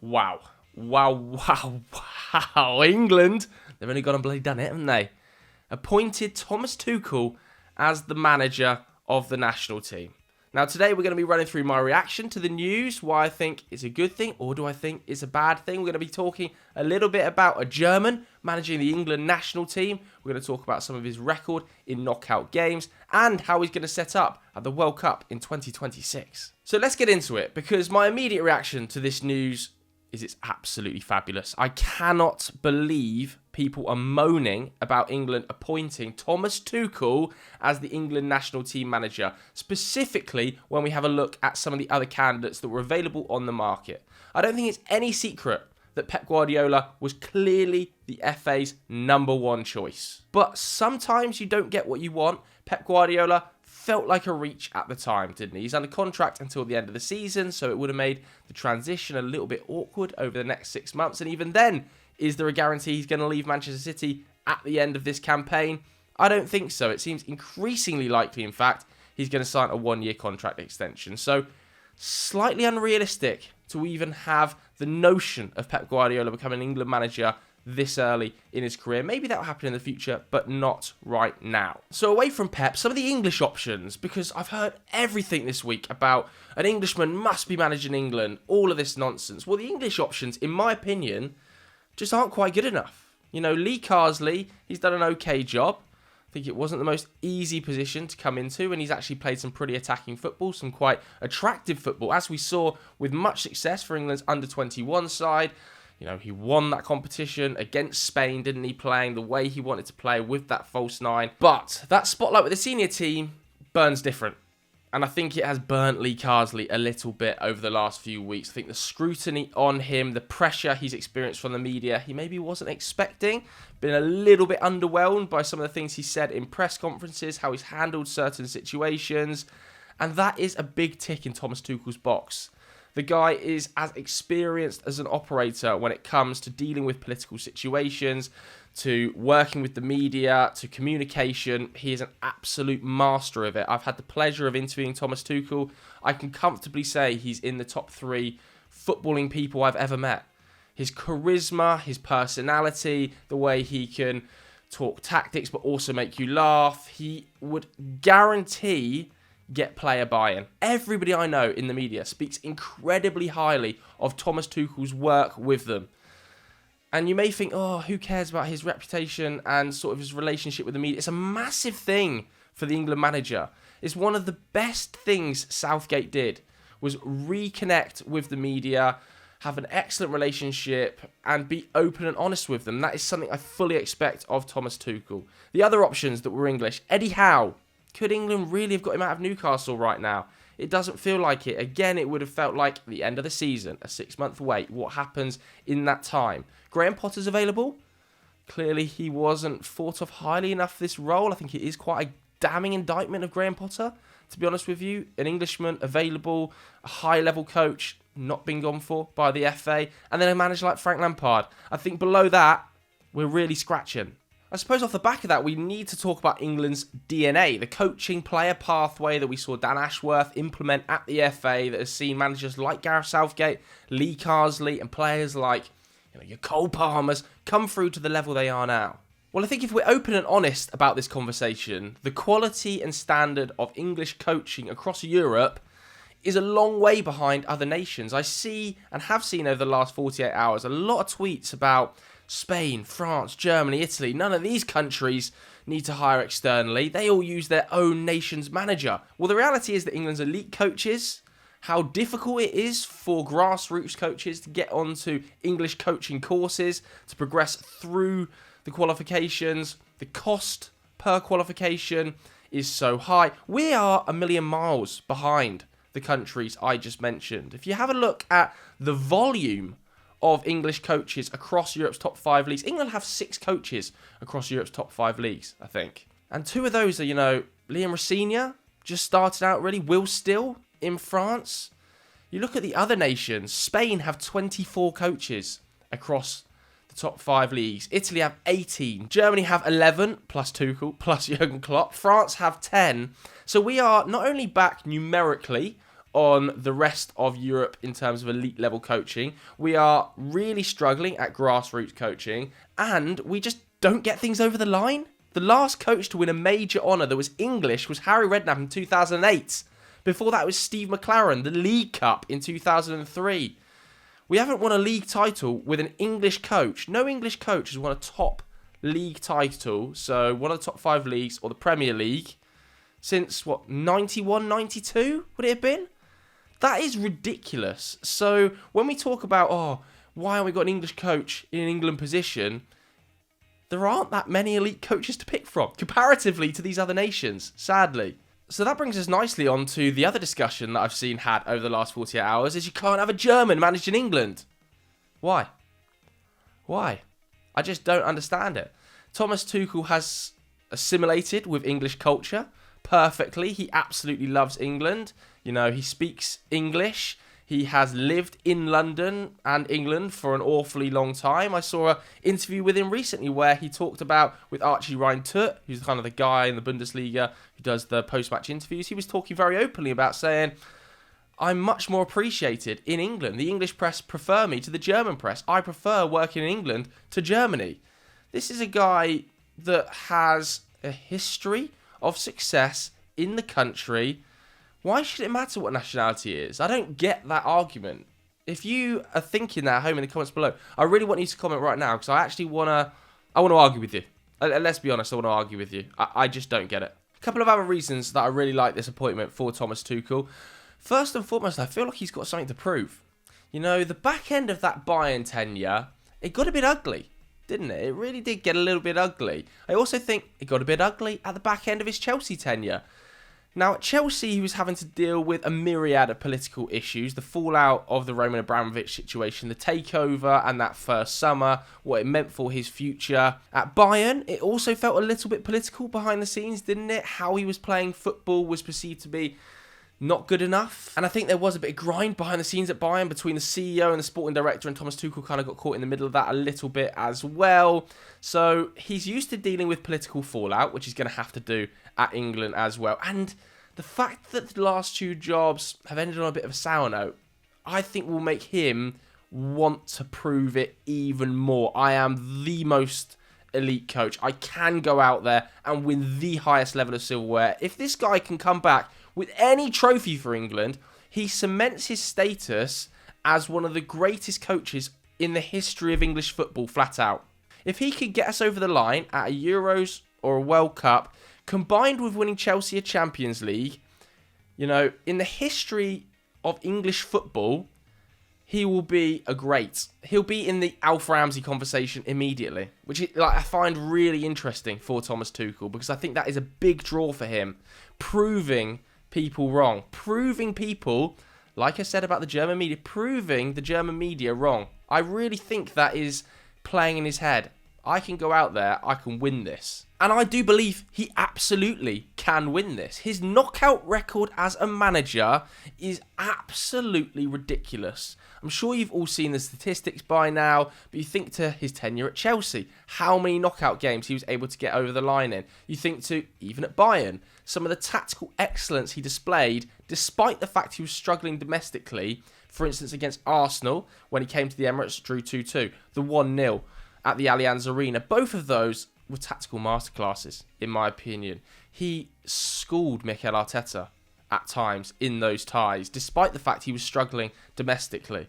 Wow. England, they've only gone and bloody done it, haven't they? Appointed Thomas Tuchel as the manager of the national team. Now, today we're going to be running through my reaction to the news, why I think it's a good thing or do I think it's a bad thing. We're going to be talking a little bit about a German managing the England national team. We're going to talk about some of his record in knockout games and how he's going to set up at the World Cup in 2026. So let's get into it, because my immediate reaction to this news is it's absolutely fabulous. I cannot believe people are moaning about England appointing Thomas Tuchel as the England national team manager, specifically when we have a look at some of the other candidates that were available on the market. I don't think it's any secret that Pep Guardiola was clearly the FA's number one choice. But sometimes you don't get what you want. Pep Guardiola felt like a reach at the time, didn't he? He's under contract until the end of the season, so it would have made the transition a little bit awkward over the next 6 months. And even then, is there a guarantee he's going to leave Manchester City at the end of this campaign? I don't think so. It seems increasingly likely, in fact, he's going to sign a one-year contract extension. So, slightly unrealistic to even have the notion of Pep Guardiola becoming an England manager this early in his career. Maybe that will happen in the future, but not right now. So away from Pep, some of the English options, because I've heard everything this week about an Englishman must be managing England, all of this nonsense. Well, the English options, in my opinion, just aren't quite good enough. You know, Lee Carsley, he's done an okay job. I think it wasn't the most easy position to come into, and he's actually played some pretty attacking football, some quite attractive football, as we saw with much success for England's under-21 side. You know, he won that competition against Spain, didn't he, playing the way he wanted to play with that false nine. But that spotlight with the senior team burns different. And I think it has burnt Lee Carsley a little bit over the last few weeks. I think the scrutiny on him, the pressure he's experienced from the media, he maybe wasn't expecting. Been a little bit underwhelmed by some of the things he said in press conferences, how he's handled certain situations. And that is a big tick in Thomas Tuchel's box. The guy is as experienced as an operator when it comes to dealing with political situations, to working with the media, to communication. He is an absolute master of it. I've had the pleasure of interviewing Thomas Tuchel. I can comfortably say he's in the top 3 footballing people I've ever met. His charisma, his personality, the way he can talk tactics but also make you laugh. He would guarantee get player buy-in. Everybody I know in the media speaks incredibly highly of Thomas Tuchel's work with them. And you may think, oh, who cares about his reputation and sort of his relationship with the media? It's a massive thing for the England manager. It's one of the best things Southgate did, was reconnect with the media, have an excellent relationship, and be open and honest with them. That is something I fully expect of Thomas Tuchel. The other options that were English, Eddie Howe. Could England really have got him out of Newcastle right now? It doesn't feel like it. Again, it would have felt like the end of the season, a 6-month wait. What happens in that time? Graham Potter's available. Clearly, he wasn't thought of highly enough for this role. I think it is quite a damning indictment of Graham Potter, to be honest with you. An Englishman available, a high-level coach, not been gone for by the FA, and then a manager like Frank Lampard. I think below that, we're really scratching. I suppose off the back of that, we need to talk about England's DNA, the coaching player pathway that we saw Dan Ashworth implement at the FA, that has seen managers like Gareth Southgate, Lee Carsley, and players like your Cole Palmers come through to the level they are now. Well, I think if we're open and honest about this conversation, the quality and standard of English coaching across Europe is a long way behind other nations. I see and have seen over the last 48 hours a lot of tweets about Spain, France, Germany, Italy. None of these countries need to hire externally. They all use their own nation's manager. Well, the reality is that England's elite coaches, how difficult it is for grassroots coaches to get onto English coaching courses, to progress through the qualifications. The cost per qualification is so high. We are a million miles behind the countries I just mentioned. If you have a look at the volume of English coaches across Europe's top 5 leagues, England have 6 coaches across Europe's top 5 leagues, I think. And 2 of those are, Liam Rosenior, just started out really. Will Still in France. You look at the other nations, Spain have 24 coaches across the top 5 leagues. Italy have 18. Germany have 11, plus Tuchel, plus Jurgen Klopp. France have 10. So we are not only back numerically on the rest of Europe in terms of elite level coaching. We are really struggling at grassroots coaching, and we just don't get things over the line. The last coach to win a major honour that was English was Harry Redknapp in 2008. Before that was Steve McLaren, the League Cup in 2003. We haven't won a league title with an English coach. No English coach has won a top league title, so one of the top 5 leagues or the Premier League, since, 91, 92 would it have been? That is ridiculous. So when we talk about, why haven't we got an English coach in an England position, there aren't that many elite coaches to pick from, comparatively to these other nations, sadly. So that brings us nicely on to the other discussion that I've seen had over the last 48 hours, is you can't have a German managed in England. Why? Why? I just don't understand it. Thomas Tuchel has assimilated with English culture perfectly. He absolutely loves England. You know, he speaks English. He has lived in London and England for an awfully long time. I saw an interview with him recently where he talked about, with Archie Rhine-Tut, who's kind of the guy in the Bundesliga who does the post-match interviews, he was talking very openly about saying, I'm much more appreciated in England. The English press prefer me to the German press. I prefer working in England to Germany. This is a guy that has a history of success in the country. Why should it matter what nationality he is? I don't get that argument. If you are thinking that at home in the comments below, I really want you to comment right now because I actually want to argue with you. Let's be honest, I want to argue with you. I just don't get it. A couple of other reasons that I really like this appointment for Thomas Tuchel. First and foremost, I feel like he's got something to prove. You know, the back end of that Bayern tenure, it got a bit ugly, didn't it? It really did get a little bit ugly. I also think it got a bit ugly at the back end of his Chelsea tenure. Now, at Chelsea, he was having to deal with a myriad of political issues, the fallout of the Roman Abramovich situation, the takeover and that first summer, what it meant for his future. At Bayern, it also felt a little bit political behind the scenes, didn't it? How he was playing football was perceived to be not good enough. And I think there was a bit of grind behind the scenes at Bayern between the CEO and the sporting director, and Thomas Tuchel kind of got caught in the middle of that a little bit as well. So he's used to dealing with political fallout, which he's going to have to do at England as well. And the fact that the last 2 jobs have ended on a bit of a sour note, I think will make him want to prove it even more. I am the most elite coach. I can go out there and win the highest level of silverware. If this guy can come back with any trophy for England, he cements his status as one of the greatest coaches in the history of English football, flat out. If he could get us over the line at a Euros or a World Cup, combined with winning Chelsea a Champions League, you know, in the history of English football, he will be a great. He'll be in the Alf Ramsey conversation immediately, which I find really interesting for Thomas Tuchel, because I think that is a big draw for him, proving people wrong, proving people, like I said about the German media, proving the German media wrong. I really think that is playing in his head. I can go out there, I can win this. And I do believe he absolutely can win this. His knockout record as a manager is absolutely ridiculous. I'm sure you've all seen the statistics by now, but you think to his tenure at Chelsea, how many knockout games he was able to get over the line in. You think to, even at Bayern, some of the tactical excellence he displayed, despite the fact he was struggling domestically, for instance against Arsenal, when he came to the Emirates, drew 2-2, the 1-0 at the Allianz Arena. Both of those were tactical masterclasses, in my opinion. He schooled Mikel Arteta at times in those ties, despite the fact he was struggling domestically.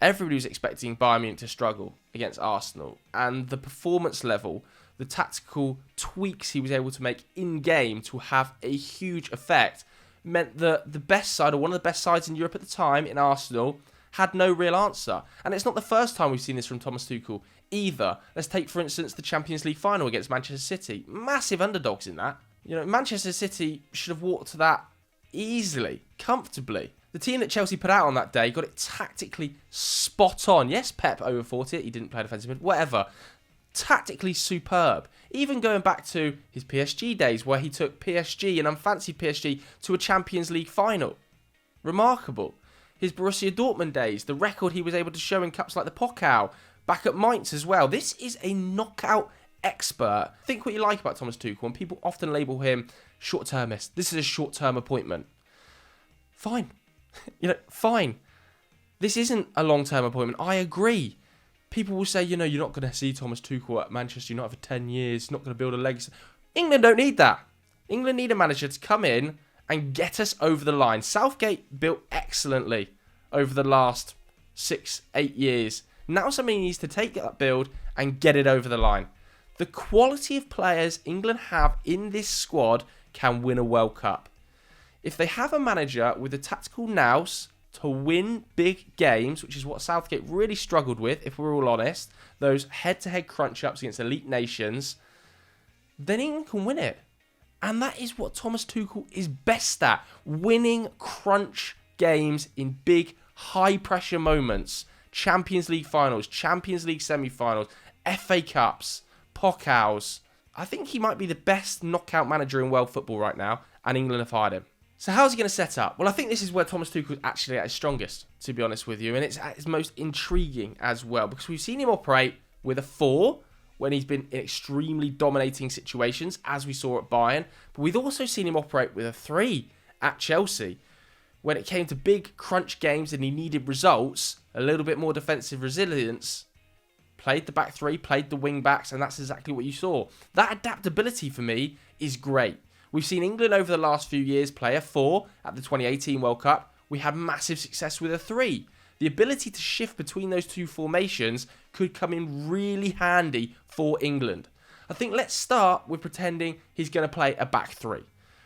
Everybody was expecting Bayern Munich to struggle against Arsenal, and the performance level, the tactical tweaks he was able to make in-game to have a huge effect, meant that the best side, or one of the best sides in Europe at the time, in Arsenal, had no real answer. And it's not the first time we've seen this from Thomas Tuchel either. Let's take, for instance, the Champions League final against Manchester City. Massive underdogs in that. You know, Manchester City should have walked to that easily, comfortably. The team that Chelsea put out on that day got it tactically spot on. Yes, Pep overthought it. He didn't play defensive mid, whatever. Tactically superb. Even going back to his PSG days, where he took PSG, an unfancied PSG, to a Champions League final. Remarkable. His Borussia Dortmund days, the record he was able to show in cups like the Pokal, back at Mainz as well. This is a knockout expert. Think what you like about Thomas Tuchel, and people often label him short-termist. This is a short-term appointment. Fine. Fine. This isn't a long-term appointment. I agree. People will say, you're not going to see Thomas Tuchel at Manchester United for 10 years. Not going to build a legacy. England don't need that. England need a manager to come in and get us over the line. Southgate built excellently over the last 6-8 years. Now somebody needs to take that build and get it over the line. The quality of players England have in this squad can win a World Cup. If they have a manager with the tactical nous to win big games, which is what Southgate really struggled with, if we're all honest, those head-to-head crunch-ups against elite nations, then England can win it. And that is what Thomas Tuchel is best at, winning crunch games in big, high-pressure moments. Champions League finals, Champions League semi-finals, FA Cups, Pokals. I think he might be the best knockout manager in world football right now, and England have hired him. So how's he going to set up? Well, I think this is where Thomas Tuchel is actually at his strongest, to be honest with you. And it's at his most intriguing as well, because we've seen him operate with a 4 when he's been in extremely dominating situations, as we saw at Bayern. But we've also seen him operate with a 3 at Chelsea. When it came to big crunch games and he needed results, a little bit more defensive resilience, played the back 3, played the wing backs, and that's exactly what you saw. That adaptability for me is great. We've seen England over the last few years play a 4 at the 2018 World Cup. We had massive success with a 3. The ability to shift between those two formations could come in really handy for England. I think let's start with pretending he's going to play a back 3,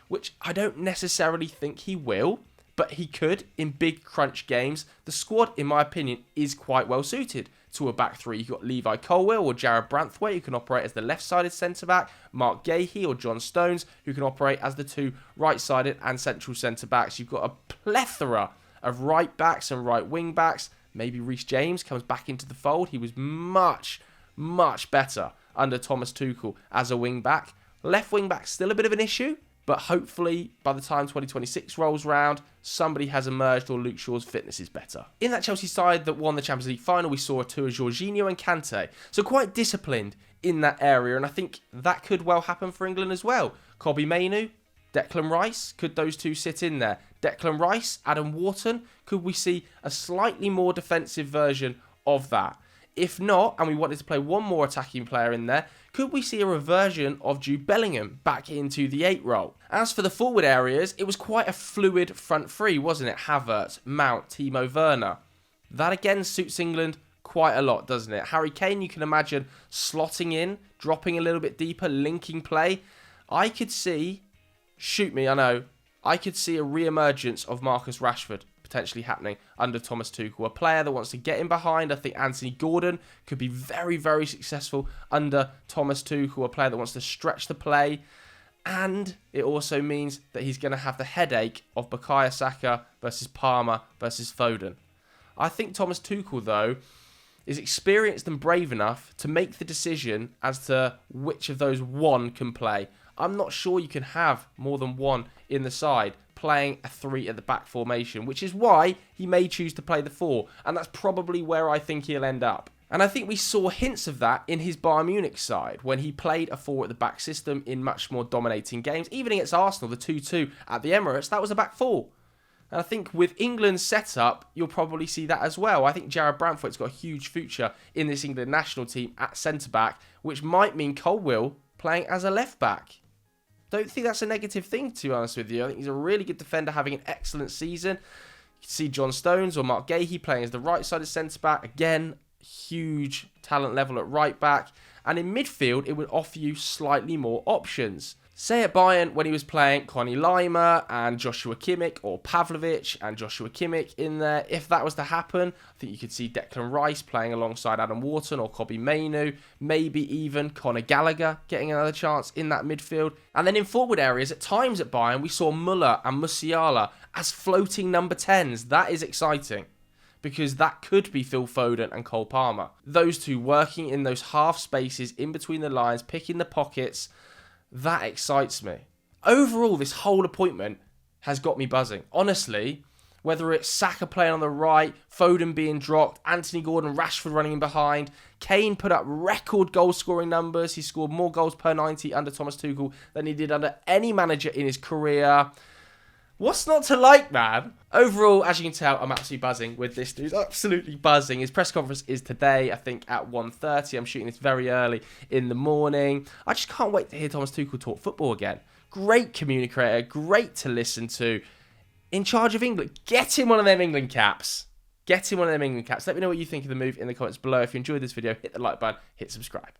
which I don't necessarily think he will, but he could in big crunch games. The squad, in my opinion, is quite well suited to a back 3. You've got Levi Colwill or Jared Branthwaite, who can operate as the left-sided centre-back, Mark Gahey or John Stones, who can operate as the 2 right-sided and central centre-backs. You've got a plethora of right-backs and right wing-backs. Maybe Reece James comes back into the fold. He was much, much better under Thomas Tuchel as a wing-back. Left wing-back still a bit of an issue, but hopefully by the time 2026 rolls round, somebody has emerged or Luke Shaw's fitness is better. In that Chelsea side that won the Champions League final, we saw a 2 of Jorginho and Kante. So quite disciplined in that area, and I think that could well happen for England as well. Kobbie Mainoo, Declan Rice, could those 2 sit in there? Declan Rice, Adam Wharton, could we see a slightly more defensive version of that? If not, and we wanted to play one more attacking player in there, could we see a reversion of Jude Bellingham back into the 8 role? As for the forward areas, it was quite a fluid front 3, wasn't it? Havertz, Mount, Timo Werner. That again suits England quite a lot, doesn't it? Harry Kane, you can imagine slotting in, dropping a little bit deeper, linking play. I could see, I could see a re-emergence of Marcus Rashford potentially happening under Thomas Tuchel. A player that wants to get in behind. I think Anthony Gordon could be very, very successful under Thomas Tuchel. A player that wants to stretch the play. And it also means that he's going to have the headache of Bukayo Saka versus Palmer versus Foden. I think Thomas Tuchel, though, is experienced and brave enough to make the decision as to which of those one can play. I'm not sure you can have more than one in the side playing a 3 at the back formation, which is why he may choose to play the 4, and that's probably where I think he'll end up. And I think we saw hints of that in his Bayern Munich side when he played a 4 at the back system in much more dominating games. Even against Arsenal, the 2-2 at the Emirates, that was a back 4. And I think with England's setup, you'll probably see that as well. I think Jared Branthwaite's got a huge future in this England national team at centre-back, which might mean Colwill playing as a left-back. Don't think that's a negative thing, to be honest with you. I think he's a really good defender, having an excellent season. You can see John Stones or Mark Gahey playing as the right-sided centre-back. Again, huge talent level at right-back. And in midfield, it would offer you slightly more options. Say at Bayern, when he was playing Connie Lima and Joshua Kimmich, or Pavlovic and Joshua Kimmich in there, if that was to happen, I think you could see Declan Rice playing alongside Adam Wharton or Kobbie Mainoo, maybe even Conor Gallagher getting another chance in that midfield. And then in forward areas, at times at Bayern, we saw Muller and Musiala as floating number 10s. That is exciting, because that could be Phil Foden and Cole Palmer. Those two working in those half spaces in between the lines, picking the pockets. That excites me. Overall, this whole appointment has got me buzzing. Honestly, whether it's Saka playing on the right, Foden being dropped, Anthony Gordon, Rashford running in behind, Kane put up record goal-scoring numbers. He scored more goals per 90 under Thomas Tuchel than he did under any manager in his career. What's not to like, man? Overall, as you can tell, I'm absolutely buzzing with this news. Absolutely buzzing. His press conference is today, I think, at 1:30. I'm shooting this very early in the morning. I just can't wait to hear Thomas Tuchel talk football again. Great communicator, great to listen to. In charge of England. Get him one of them England caps. Get him one of them England caps. Let me know what you think of the move in the comments below. If you enjoyed this video, hit the like button, hit subscribe.